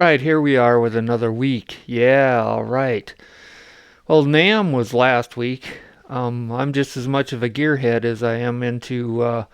Right, here we are with another week. Yeah, all right. Well, NAMM was last week. I'm just as much of a gearhead as I am into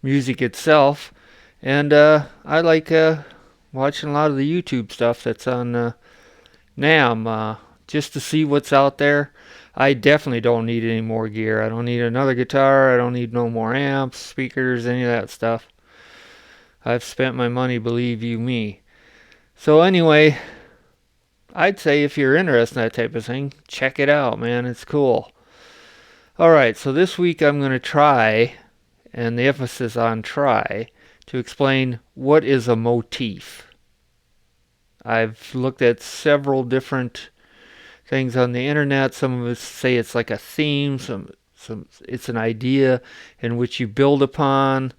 music itself, and I like watching a lot of the YouTube stuff that's on NAMM just to see what's out there. I definitely don't need any more gear. I don't need another guitar. I don't need no more amps, speakers, any of that stuff. I've spent my money, believe you me. So anyway, I'd say if you're interested in that type of thing, check it out, man. It's cool. All right, so this week I'm going to try, and the emphasis on try, to explain what is a motif. I've looked at several different things on the internet. Some of us say it's like a theme, some it's an idea in which you build upon.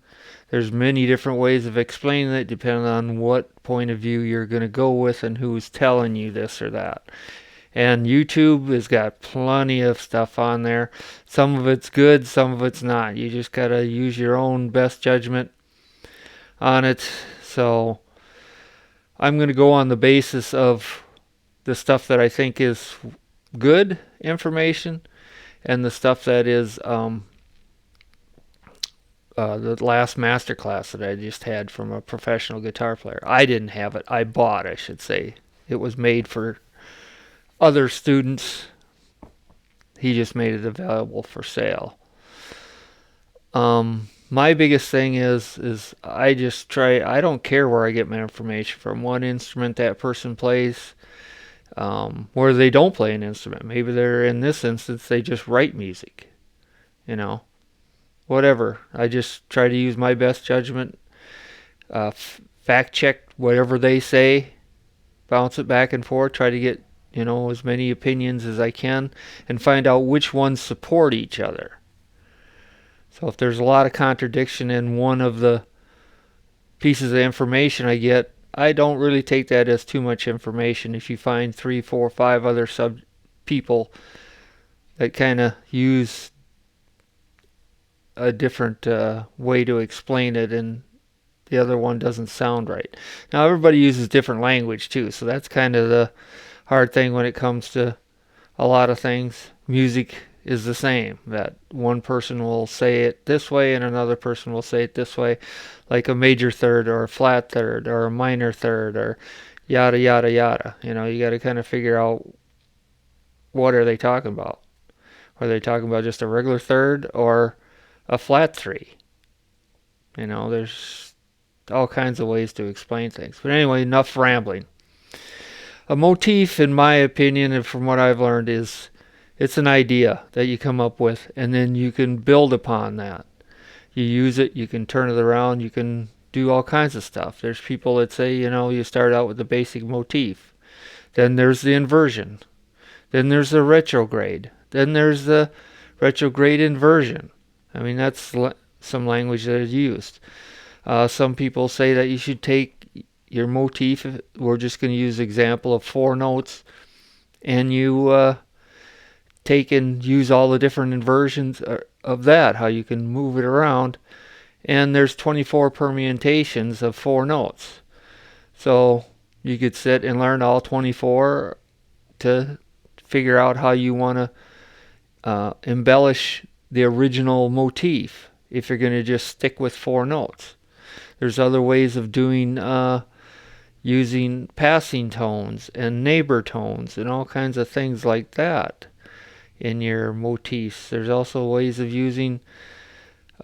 There's many different ways of explaining it depending on what point of view you're going to go with and who's telling you this or that. And YouTube has got plenty of stuff on there. Some of it's good, some of it's not. You just got to use your own best judgment on it. So I'm going to go on the basis of the stuff that I think is good information and the stuff that is the last master class that I just had from a professional guitar player. I didn't have it. I bought, I should say. It was made for other students. He just made it available for sale. My biggest thing is I just try. I don't care where I get my information from. What instrument that person plays, where they don't play an instrument. Maybe they're in this instance they just write music. You know, whatever. I just try to use my best judgment. Fact check whatever they say. Bounce it back and forth. Try to get as many opinions as I can, and find out which ones support each other. So if there's a lot of contradiction in one of the pieces of information I get, I don't really take that as too much information. If you find 3, 4, 5 other people that kind of use a different way to explain it and the other one doesn't sound right. Now everybody uses different language too, so that's kind of the hard thing when it comes to a lot of things. Music is the same. That one person will say it this way and another person will say it this way, like a major third or a flat third or a minor third or yada yada yada. You got to kind of figure out what are they talking about. Are they talking about just a regular third or a flat three? There's all kinds of ways to explain things. But anyway, enough rambling. A motif, in my opinion, and from what I've learned, is it's an idea that you come up with, and then you can build upon that. You use it, you can turn it around, you can do all kinds of stuff. There's people that say, you start out with the basic motif. Then there's the inversion. Then there's the retrograde. Then there's the retrograde inversion. I mean, that's some language that is used. Some people say that you should take your motif. We're just going to use an example of 4 notes, and you take and use all the different inversions of that, how you can move it around. And there's 24 permutations of 4 notes. So you could sit and learn all 24 to figure out how you want to embellish the original motif if you're going to just stick with 4 notes. There's other ways of doing using passing tones and neighbor tones and all kinds of things like that in your motifs. There's also ways of using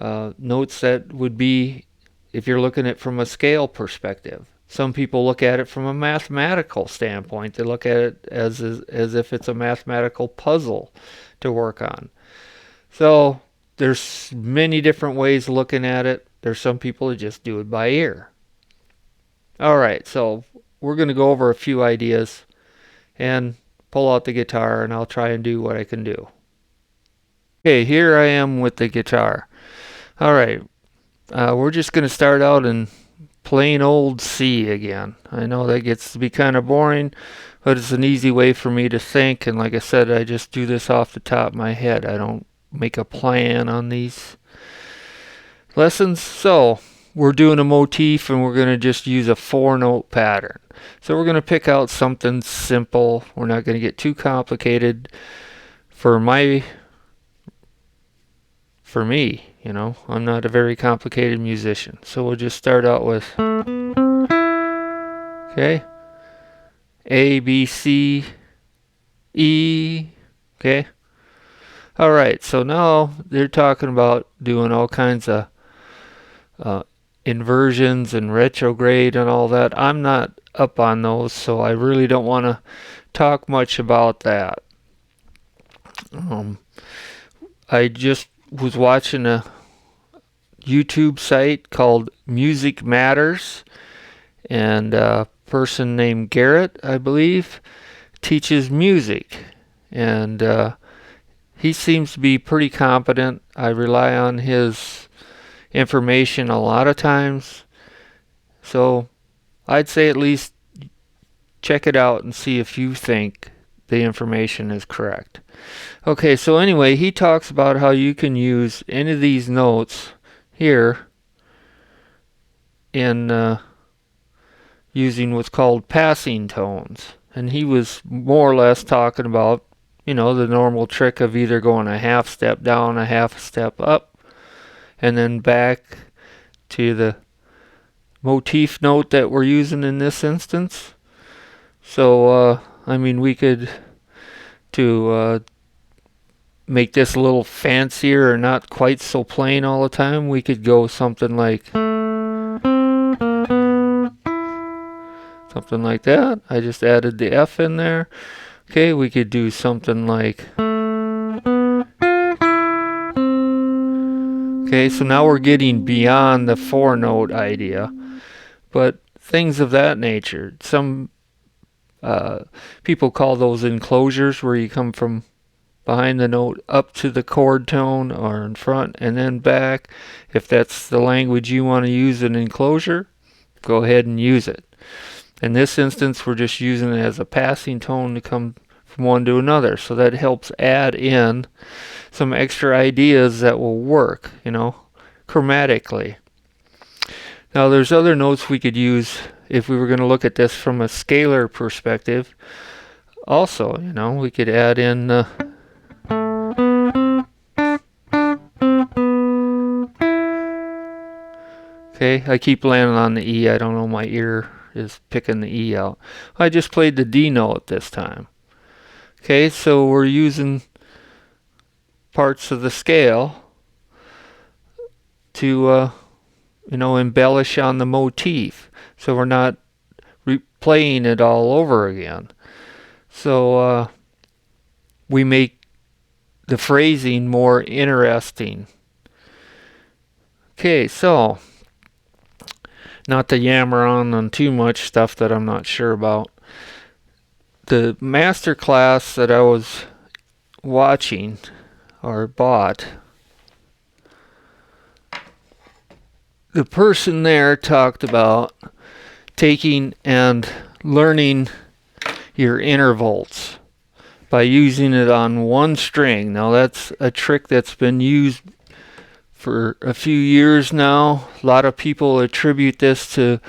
notes that would be, if you're looking at it from a scale perspective. Some people look at it from a mathematical standpoint. They look at it as if it's a mathematical puzzle to work on. So there's many different ways of looking at it. There's some people that just do it by ear. All right, so we're going to go over a few ideas and pull out the guitar, and I'll try and do what I can do. Okay, here I am with the guitar. All right, we're just going to start out in plain old C again. I know that gets to be kind of boring, but it's an easy way for me to think, and like I said, I just do this off the top of my head. I don't make a plan on these lessons. So we're doing a motif and we're going to just use a 4-note pattern. So we're going to pick out something simple. We're not going to get too complicated for me, you know. I'm not a very complicated musician. So we'll just start out with, okay, A, B, C, E, okay. All right, so now they're talking about doing all kinds of inversions and retrograde and all that. I'm not up on those, so I really don't want to talk much about that. I just was watching a YouTube site called Music Matters, and a person named Garrett, I believe, teaches music, and he seems to be pretty competent. I rely on his information a lot of times, so I'd say at least check it out and see if you think the information is correct. Okay, so anyway, he talks about how you can use any of these notes here in using what's called passing tones. And he was more or less talking about, you know, the normal trick of either going a half step down, a half step up, and then back to the motif note that we're using in this instance. So, I mean, we could, to make this a little fancier or not quite so plain all the time, we could go something like that. I just added the F in there. Okay, we could do something like, okay, so now we're getting beyond the 4-note idea, but things of that nature. Some people call those enclosures, where you come from behind the note up to the chord tone, or in front and then back. If that's the language you want to use an enclosure, go ahead and use it. In this instance, we're just using it as a passing tone to come from one to another. So that helps add in some extra ideas that will work, you know, chromatically. Now there's other notes we could use if we were going to look at this from a scalar perspective. Also, you know, we could add in okay, I keep landing on the E. I don't know, my ear is picking the E out. I just played the D note this time. Okay, so we're using parts of the scale to you know, embellish on the motif, so we're not replaying it all over again. So we make the phrasing more interesting. Okay, so not to yammer on too much stuff that I'm not sure about. The master class that I was watching or bought, the person there talked about taking and learning your intervals by using it on one string. Now that's a trick that's been used for a few years now. A lot of people attribute this to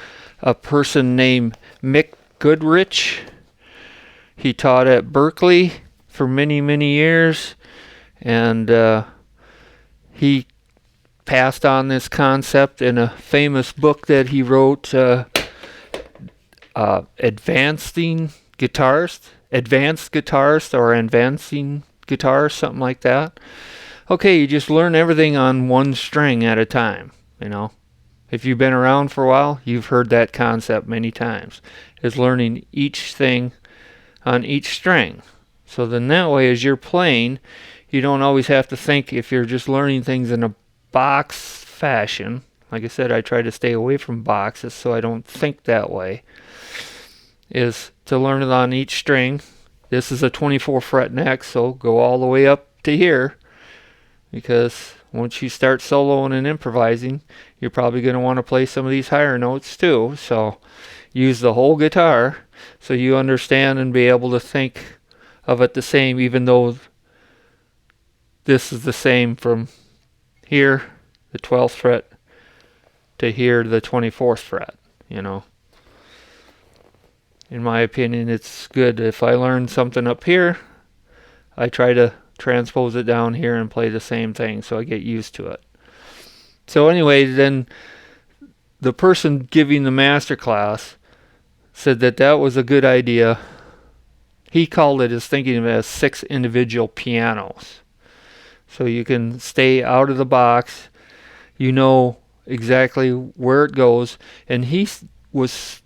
a person named Mick Goodrich. He taught at Berkeley for many, many years, and he passed on this concept in a famous book that he wrote, Advancing Guitarist, Advanced Guitarist, or Advancing Guitarist, something like that. Okay, you just learn everything on one string at a time, you know. If you've been around for a while, you've heard that concept many times, is learning each thing on each string. So then that way, as you're playing, you don't always have to think. If you're just learning things in a box fashion, like I said, I try to stay away from boxes so I don't think that way, is to learn it on each string. This is a 24 fret neck, so go all the way up to here, because once you start soloing and improvising, you're probably going to want to play some of these higher notes too. So use the whole guitar so you understand and be able to think of it the same, even though this is the same from here, the 12th fret, to hear the 24th fret, you know. In my opinion, it's good. If I learn something up here, I try to transpose it down here and play the same thing so I get used to it. So anyway, then the person giving the master class said that that was a good idea. He called it, as thinking of it as 6 individual pianos. So you can stay out of the box. You know exactly where it goes. And he was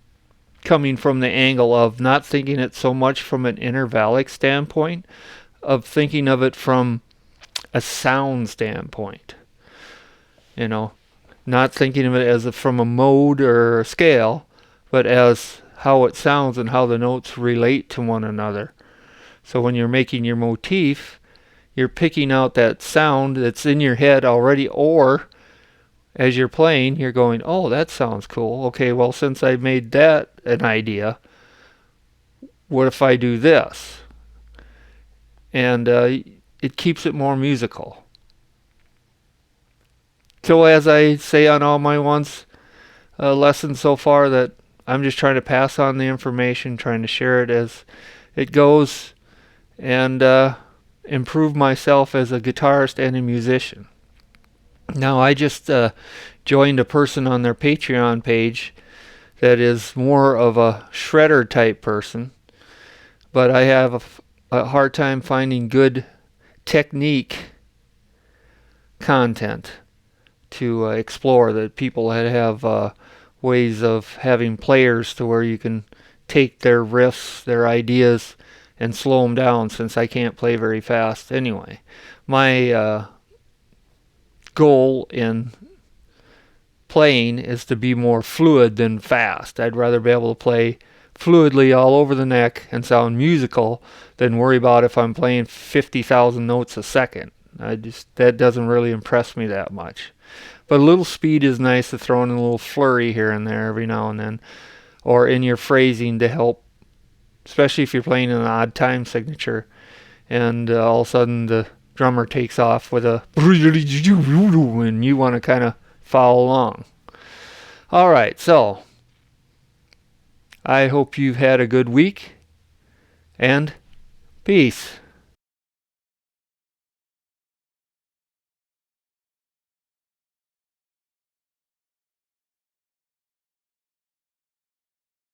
coming from the angle of not thinking it so much from an intervallic standpoint, of thinking of it from a sound standpoint. You know, not thinking of it as from a mode or a scale, but as how it sounds and how the notes relate to one another. So when you're making your motif, you're picking out that sound that's in your head already, or as you're playing, you're going, oh, that sounds cool. Okay, well, since I made that an idea, what if I do this? And it keeps it more musical. So as I say on all my lessons so far, that I'm just trying to pass on the information, trying to share it as it goes, and improve myself as a guitarist and a musician. Now, I just joined a person on their Patreon page that is more of a shredder type person, but I have a hard time finding good technique content to explore, that people that have ways of having players to where you can take their riffs, their ideas, and slow them down, since I can't play very fast anyway. My goal in playing is to be more fluid than fast. I'd rather be able to play fluidly all over the neck and sound musical than worry about if I'm playing 50,000 notes a second. That doesn't really impress me that much. But a little speed is nice, to throw in a little flurry here and there every now and then, or in your phrasing to help, especially if you're playing an odd time signature and all of a sudden the drummer takes off with a and you want to kind of follow along. All right, so I hope you've had a good week, and peace.